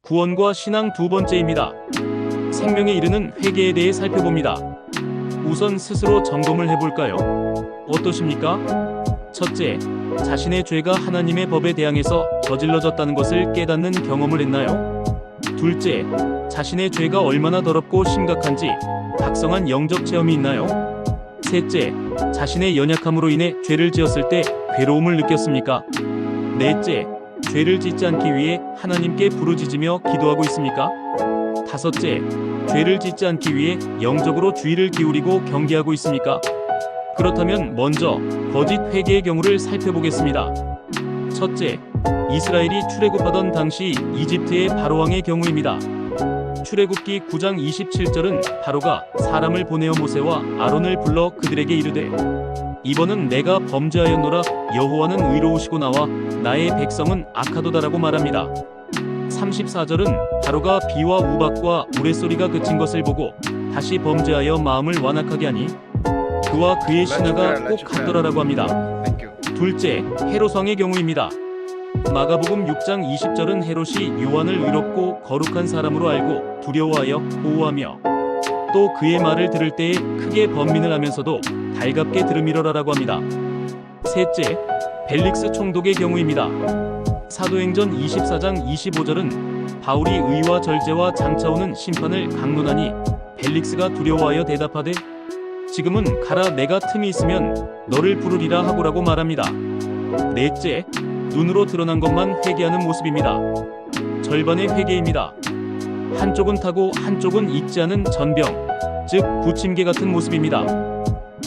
구원과 신앙 두 번째입니다. 생명에 이르는 회개에 대해 살펴봅니다. 우선 스스로 점검을 해볼까요? 어떠십니까? 첫째, 자신의 죄가 하나님의 법에 대항해서 저질러졌다는 것을 깨닫는 경험을 했나요? 둘째, 자신의 죄가 얼마나 더럽고 심각한지 각성한 영적 체험이 있나요? 셋째, 자신의 연약함으로 인해 죄를 지었을 때 괴로움을 느꼈습니까? 넷째, 죄를 짓지 않기 위해 하나님께 부르짖으며 기도하고 있습니까? 다섯째, 죄를 짓지 않기 위해 영적으로 주의를 기울이고 경계하고 있습니까? 그렇다면 먼저 거짓 회개의 경우를 살펴보겠습니다. 첫째, 이스라엘이 출애굽하던 당시 이집트의 바로왕의 경우입니다. 출애굽기 9장 27절은 바로가 사람을 보내어 모세와 아론을 불러 그들에게 이르되 이번은 내가 범죄하였노라. 여호와는 의로우시고 나와 나의 백성은 악하도다라고 말합니다. 34절은 바로가 비와 우박과 우레소리가 그친 것을 보고 다시 범죄하여 마음을 완악하게 하니 그와 그의 신하가 꼭 같더라라고 합니다. 둘째, 헤롯 왕의 경우입니다. 마가복음 6장 20절은 헤롯이 요한을 의롭고 거룩한 사람으로 알고 두려워하여 보호하며 또 그의 말을 들을 때에 크게 번민을 하면서도 달갑게 들으미러라라고 합니다. 셋째, 벨릭스 총독의 경우입니다. 사도행전 24장 25절은 바울이 의와 절제와 장차오는 심판을 강론하니 벨릭스가 두려워하여 대답하되 지금은 가라, 내가 틈이 있으면 너를 부르리라 하고라고 말합니다. 넷째, 눈으로 드러난 것만 회개하는 모습입니다. 절반의 회개입니다. 한쪽은 타고 한쪽은 잊지 않은 전병, 즉 부침개 같은 모습입니다.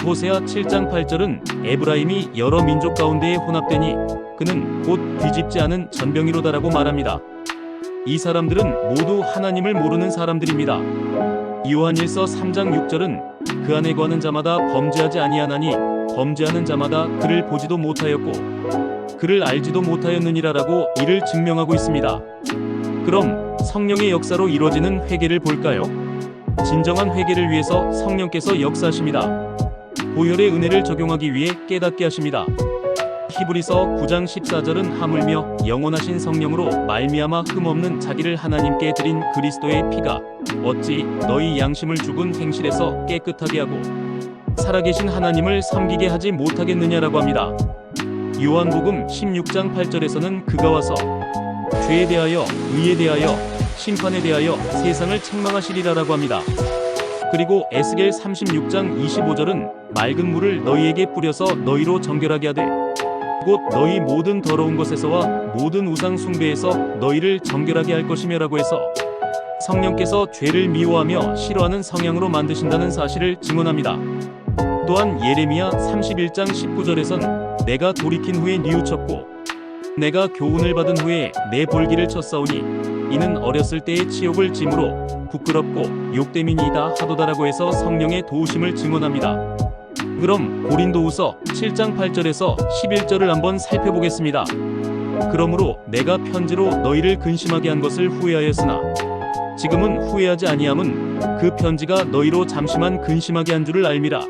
호세아 7장 8절은 에브라임이 여러 민족 가운데에 혼합되니 그는 곧 뒤집지 않은 전병이로다라고 말합니다. 이 사람들은 모두 하나님을 모르는 사람들입니다. 요한일서 3장 6절은 그 안에 거하는 자마다 범죄하지 아니하나니 범죄하는 자마다 그를 보지도 못하였고 그를 알지도 못하였느니라라고 이를 증명하고 있습니다. 그럼 성령의 역사로 이루어지는 회개를 볼까요? 진정한 회개를 위해서 성령께서 역사하십니다. 보혈의 은혜를 적용하기 위해 깨닫게 하십니다. 히브리서 9장 14절은 하물며 영원하신 성령으로 말미암아 흠없는 자기를 하나님께 드린 그리스도의 피가 어찌 너희 양심을 죽은 행실에서 깨끗하게 하고 살아계신 하나님을 섬기게 하지 못하겠느냐라고 합니다. 요한복음 16장 8절에서는 그가 와서 죄에 대하여 의에 대하여 심판에 대하여 세상을 책망하시리라라고 합니다. 그리고 에스겔 36장 25절은 맑은 물을 너희에게 뿌려서 너희로 정결하게 하되 곧 너희 모든 더러운 것에서와 모든 우상 숭배에서 너희를 정결하게 할 것이며라고 해서 성령께서 죄를 미워하며 싫어하는 성향으로 만드신다는 사실을 증언합니다. 또한 예레미야 31장 19절에선 내가 돌이킨 후에 뉘우쳤고 내가 교훈을 받은 후에 내 볼기를 쳤사오니 이는 어렸을 때의 치욕을 짐으로 부끄럽고 욕됨이니이다 하도다라고 해서 성령의 도우심을 증언합니다. 그럼 고린도후서 7장 8절에서 11절을 한번 살펴보겠습니다. 그러므로 내가 편지로 너희를 근심하게 한 것을 후회하였으나 지금은 후회하지 아니함은 그 편지가 너희로 잠시만 근심하게 한 줄을 알미라.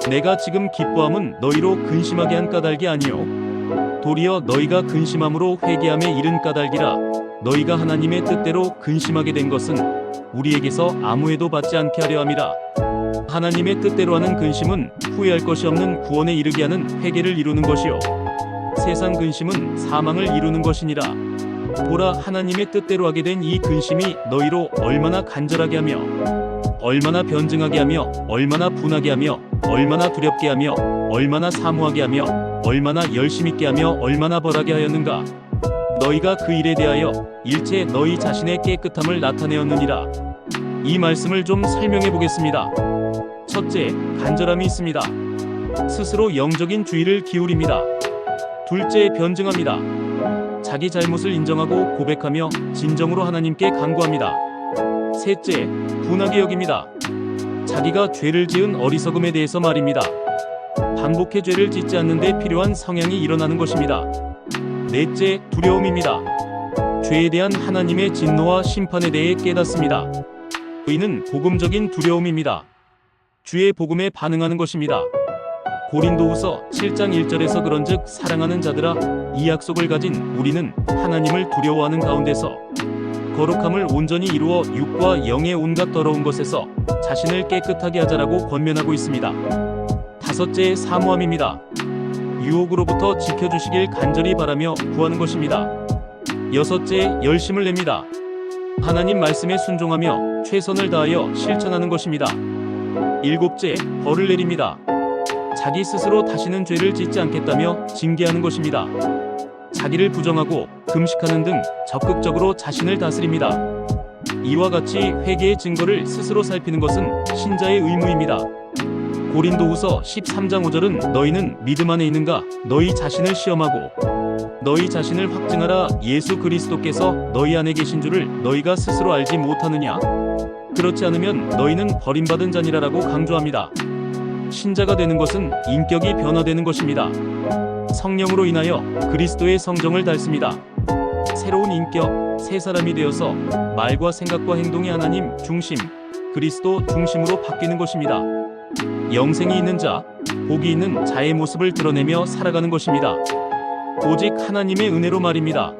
내가 지금 기뻐함은 너희로 근심하게 한 까닭이 아니요 도리어 너희가 근심함으로 회개함에 이른 까닭이라. 너희가 하나님의 뜻대로 근심하게 된 것은 우리에게서 아무 해도 받지 않게 하려 함이라. 하나님의 뜻대로 하는 근심은 후회할 것이 없는 구원에 이르게 하는 회개를 이루는 것이요 세상 근심은 사망을 이루는 것이니라. 보라, 하나님의 뜻대로 하게 된 이 근심이 너희로 얼마나 간절하게 하며 얼마나 변증하게 하며 얼마나 분하게 하며 얼마나 두렵게 하며 얼마나 사모하게 하며 얼마나 열심 있게 하며 얼마나 벌하게 하였는가. 너희가 그 일에 대하여 일체 너희 자신의 깨끗함을 나타내었느니라. 이 말씀을 좀 설명해 보겠습니다. 첫째, 간절함이 있습니다. 스스로 영적인 주의를 기울입니다. 둘째, 변증합니다. 자기 잘못을 인정하고 고백하며 진정으로 하나님께 간구합니다. 셋째, 분하게 여깁니다. 자기가 죄를 지은 어리석음에 대해서 말입니다. 반복해 죄를 짓지 않는 데 필요한 성향이 일어나는 것입니다. 넷째, 두려움입니다. 죄에 대한 하나님의 진노와 심판에 대해 깨닫습니다. 이는 복음적인 두려움입니다. 주의 복음에 반응하는 것입니다. 고린도후서 7장 1절에서 그런즉 사랑하는 자들아 이 약속을 가진 우리는 하나님을 두려워하는 가운데서 거룩함을 온전히 이루어 육과 영의 온갖 더러운 것에서 자신을 깨끗하게 하자라고 권면하고 있습니다. 다섯째, 사모함입니다. 유혹으로부터 지켜주시길 간절히 바라며 구하는 것입니다. 여섯째, 열심을 냅니다. 하나님 말씀에 순종하며 최선을 다하여 실천하는 것입니다. 일곱째, 벌을 내립니다. 자기 스스로 다시는 죄를 짓지 않겠다며 징계하는 것입니다. 자기를 부정하고 금식하는 등 적극적으로 자신을 다스립니다. 이와 같이 회개의 증거를 스스로 살피는 것은 신자의 의무입니다. 고린도후서 13장 5절은 너희는 믿음 안에 있는가? 너희 자신을 시험하고 너희 자신을 확증하라. 예수 그리스도께서 너희 안에 계신 줄을 너희가 스스로 알지 못하느냐? 그렇지 않으면 너희는 버림받은 자니라라고 강조합니다. 신자가 되는 것은 인격이 변화되는 것입니다. 성령으로 인하여 그리스도의 성정을 닮습니다. 새로운 인격, 새 사람이 되어서 말과 생각과 행동이 하나님 중심, 그리스도 중심으로 바뀌는 것입니다. 영생이 있는 자, 복이 있는 자의 모습을 드러내며 살아가는 것입니다. 오직 하나님의 은혜로 말입니다.